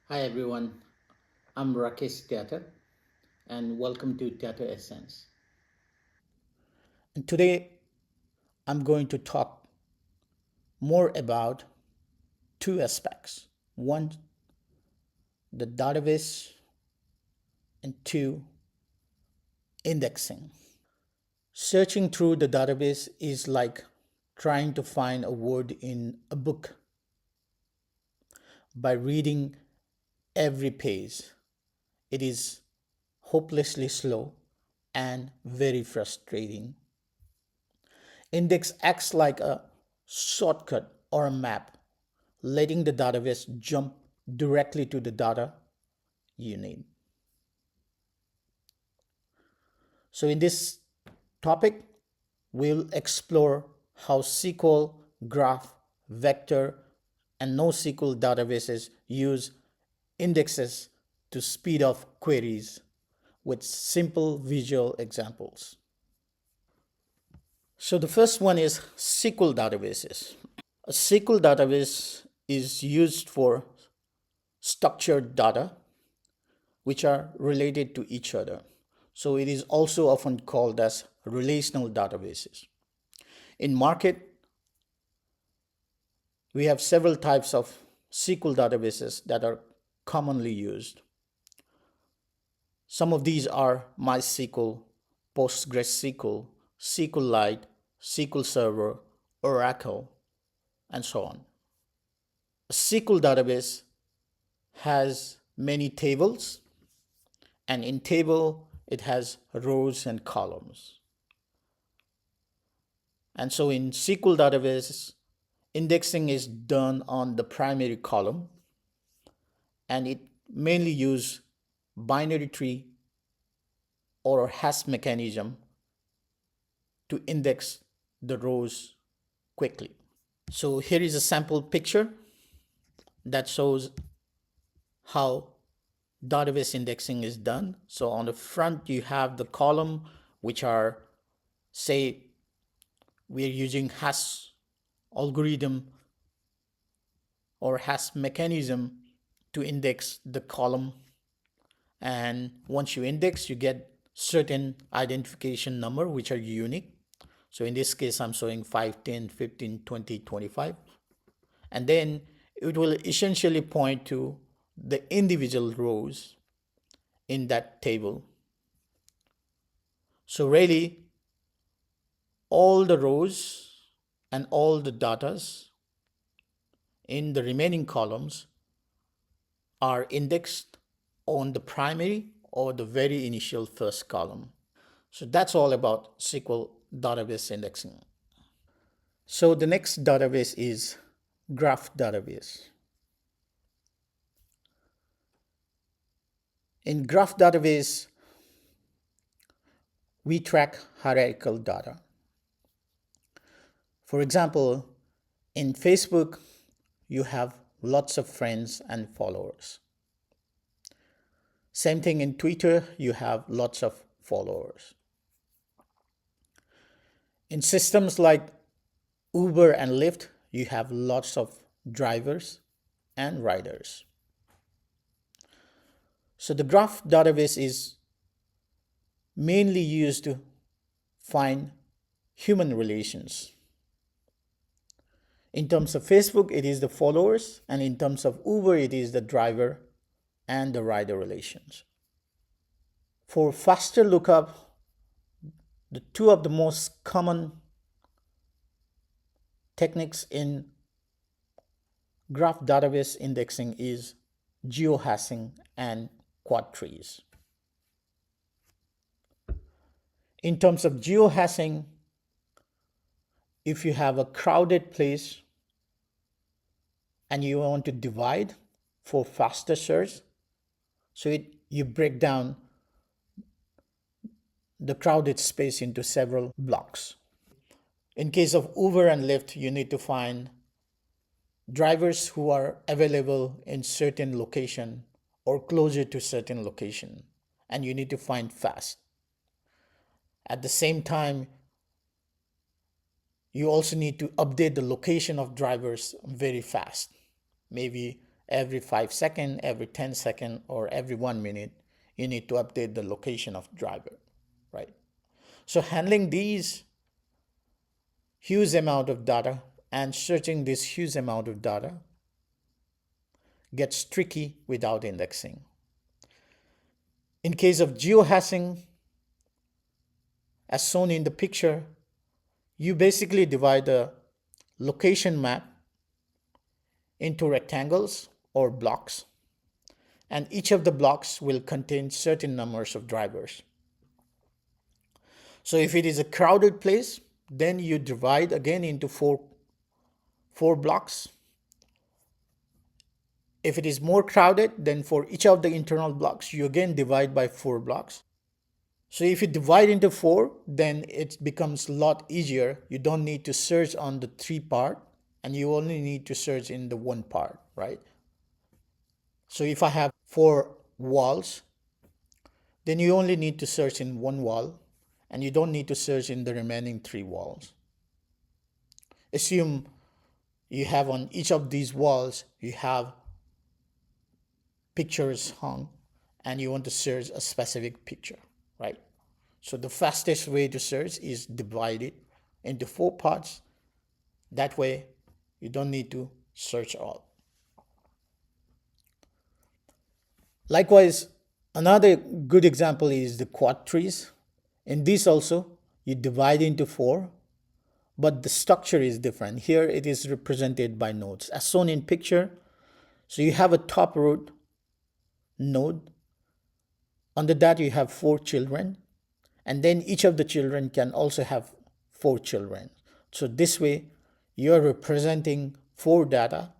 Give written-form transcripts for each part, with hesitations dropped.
Hi everyone, I'm Rakesh Theatre and welcome to Theatre Essence. And today I'm going to talk more about two aspects. One, the database, and two, indexing. Searching through the database is like trying to find a word in a book by reading every page. It is hopelessly slow and very frustrating. Index acts like a shortcut or a map, letting the database jump directly to the data you need. So, in this topic, we'll explore how SQL, graph, vector, and NoSQL databases use indexes to speed up queries with simple visual examples. So, the first one is SQL databases. A SQL database is used for structured data which are related to each other. So it is also often called as relational databases. In market, we have several types of SQL databases that are commonly used. Some of these are MySQL, PostgresQL, SQLite, SQL Server, Oracle, and so on. A SQL database has many tables, and in table it has rows and columns. And so in SQL database, indexing is done on the primary column, and it mainly use binary tree or hash mechanism to index the rows quickly. So here is a sample picture that shows how database indexing is done. So on the front, you have the column, which are, say, we're using hash algorithm or hash mechanism to index the column. And once you index, you get certain identification number, which are unique. So in this case, I'm showing 5, 10, 15, 20, 25. And then it will essentially point to the individual rows in that table. So really, all the rows and all the datas in the remaining columns are indexed on the primary or the very initial first column. So that's all about SQL database indexing. So the next database is graph database. In graph database, we track hierarchical data. For example, in Facebook, you have lots of friends and followers. Same thing in Twitter, you have lots of followers. In systems like Uber and Lyft, you have lots of drivers and riders. So the graph database is mainly used to find human relations. In terms of Facebook, it is the followers, and in terms of Uber, it is the driver and the rider relations. For faster lookup, the two of the most common techniques in graph database indexing is geohashing and quad trees. In terms of geohashing, if you have a crowded place and you want to divide for faster search, so you break down the crowded space into several blocks. In case of Uber and Lyft, you need to find drivers who are available in certain location or closer to certain location, and you need to find fast. At the same time, you also need to update the location of drivers very fast, maybe every 5 seconds, every 10 seconds, or every 1 minute, you need to update the location of driver, right? So handling these huge amount of data and searching this huge amount of data gets tricky without indexing. In case of geohashing, as shown in the picture, you basically divide the location map into rectangles or blocks, and each of the blocks will contain certain numbers of drivers. So if it is a crowded place, then you divide again into four blocks. If it is more crowded, then for each of the internal blocks, you again divide by 4 blocks. So if you divide into 4, then it becomes a lot easier. You don't need to search on the 3 part, and you only need to search in the 1 part, right? So if I have 4 walls, then you only need to search in 1 wall, and you don't need to search in the remaining 3 walls. Assume you have on each of these walls, you have pictures hung, and you want to search a specific picture, right? So the fastest way to search is divide it into 4 parts. That way, you don't need to search all. Likewise, another good example is the quad trees. In this also, you divide into 4, but the structure is different. Here it is represented by nodes, as shown in picture. So you have a top root node. Under that, you have 4 children. And then each of the children can also have 4 children. So this way, you're representing 4 data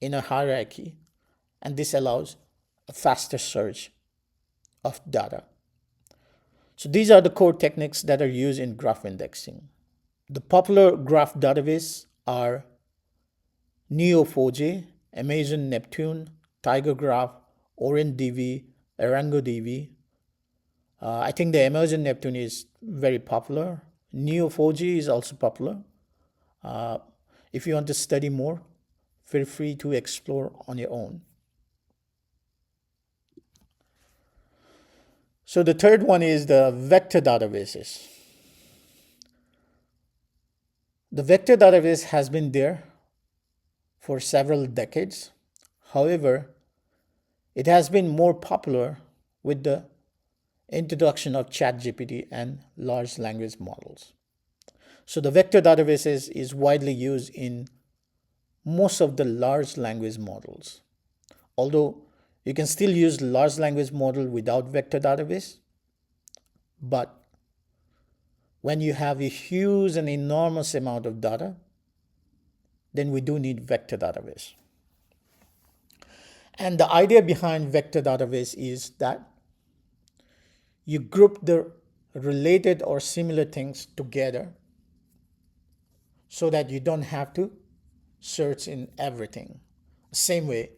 in a hierarchy, and this allows a faster search of data. So these are the core techniques that are used in graph indexing. The popular graph databases are Neo4j, Amazon Neptune, TigerGraph, OrangeDB, ArangoDB. I think the Amazon Neptune is very popular. Neo4j is also popular. If you want to study more, feel free to explore on your own. So the third one is the vector databases. The vector database has been there for several decades. However, it has been more popular with the introduction of ChatGPT and large language models. So the vector databases is widely used in most of the large language models. Although you can still use large language model without vector database, but when you have a huge and enormous amount of data, then we do need vector database. And the idea behind vector database is that you group the related or similar things together so that you don't have to search in everything. Same way,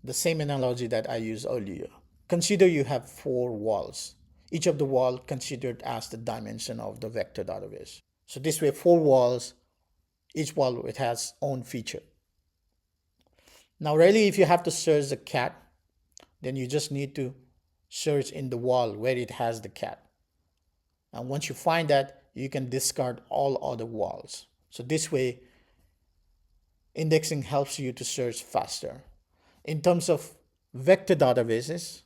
the same analogy that I used earlier. Consider you have 4 walls. Each of the wall considered as the dimension of the vector database. So this way, 4 walls, each wall it has own feature. Now really, if you have to search the cat, then you just need to search in the wall where it has the cat. And once you find that, you can discard all other walls. So this way, indexing helps you to search faster. In terms of vector databases,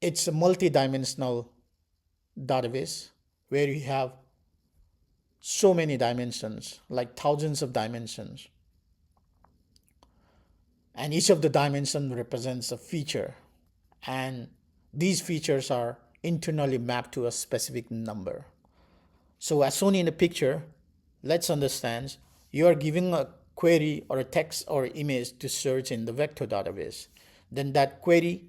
it's a multi-dimensional database where you have so many dimensions, like thousands of dimensions. And each of the dimensions represents a feature. And these features are internally mapped to a specific number. So as shown in the picture, let's understand you are giving a query or a text or image to search in the vector database. Then that query,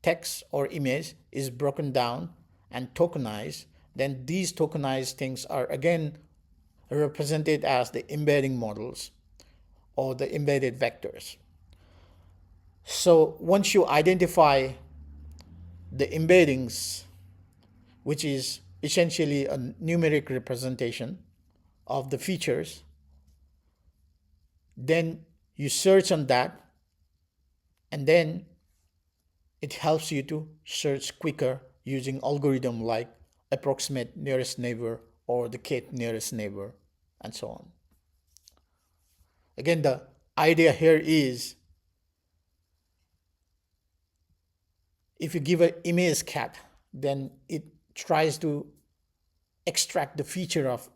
text or image is broken down and tokenized. Then these tokenized things are again represented as the embedding models or the embedded vectors. So once you identify the embeddings, which is essentially a numeric representation of the features, then You search on that, and then it helps you to search quicker using algorithm like approximate nearest neighbor or the k nearest neighbor and so on. Again, the idea here is if you give an image cat, then it tries to extract the feature of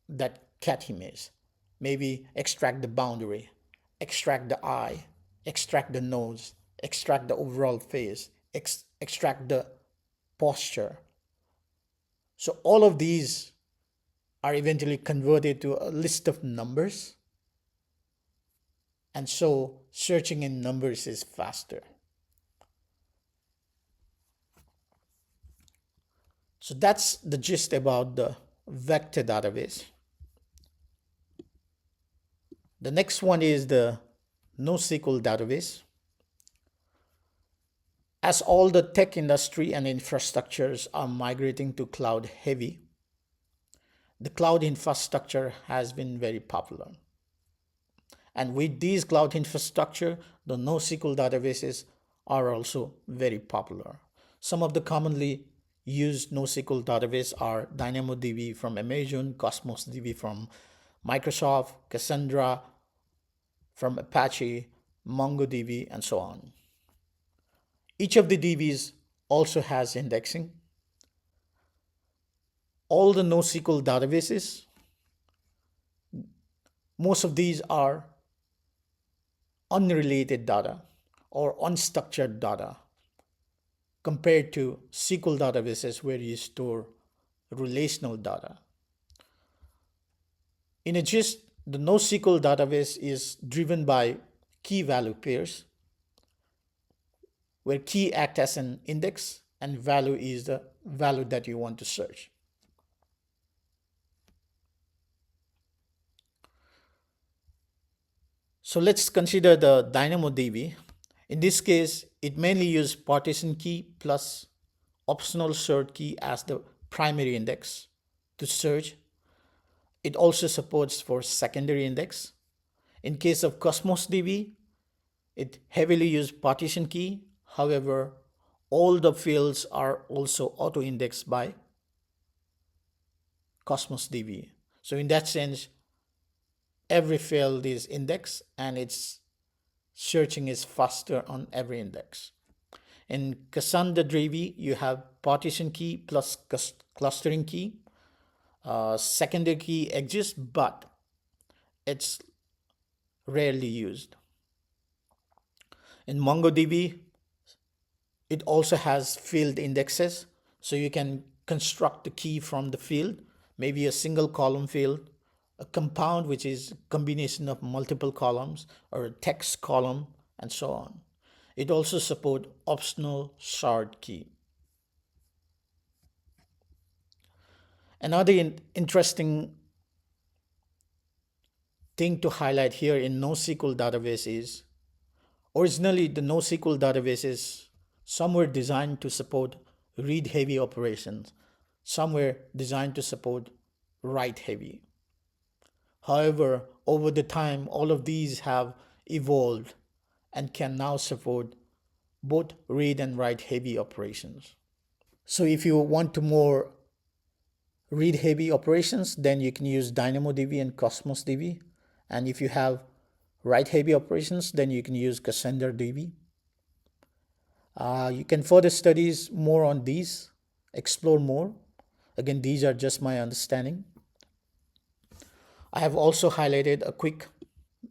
that cat image. Maybe extract the boundary, extract the eye, extract the nose, extract the overall face, extract the posture. So all of these are eventually converted to a list of numbers. And so searching in numbers is faster. So that's the gist about the vector database. The next one is the NoSQL database. As all the tech industry and infrastructures are migrating to cloud heavy, the cloud infrastructure has been very popular. And with these cloud infrastructure, the NoSQL databases are also very popular. Some of the commonly used NoSQL databases are DynamoDB from Amazon, CosmosDB from Microsoft, Cassandra from Apache, MongoDB, and so on. Each of the DBs also has indexing. All the NoSQL databases, most of these are unrelated data or unstructured data compared to SQL databases where you store relational data. In a gist, the NoSQL database is driven by key value pairs, where key act as an index and value is the value that you want to search. So let's consider the DynamoDB. In this case, it mainly uses partition key plus optional sort key as the primary index to search. It also supports for secondary index. In case of CosmosDB, it heavily uses partition key. However, all the fields are also auto-indexed by CosmosDB. So in that sense, every field is indexed and its searching is faster on every index. In CassandraDB, you have partition key plus clustering key. Secondary key exists, but it's rarely used. In MongoDB, it also has field indexes, so you can construct the key from the field, maybe a single column field, a compound, which is a combination of multiple columns, or a text column, and so on. It also supports optional sort key. Another interesting thing to highlight here in NoSQL database is originally the NoSQL databases, some were designed to support read-heavy operations, some were designed to support write-heavy. However, over the time, all of these have evolved and can now support both read and write-heavy operations. So if you want to more read-heavy operations, then you can use DynamoDB and CosmosDB. And if you have write-heavy operations, then you can use CassandraDB. You can further study more on these, explore more. Again, these are just my understanding. I have also highlighted a quick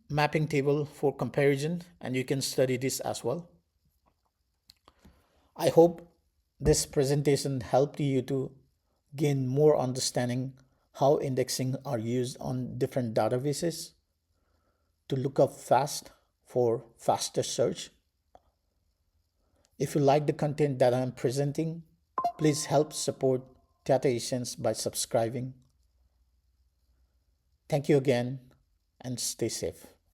mapping table for comparison, and you can study this as well. I hope this presentation helped you to gain more understanding how indexing are used on different databases to look up fast for faster search. If you like the content that I'm presenting, please help support Data Essence by subscribing. Thank you again and stay safe.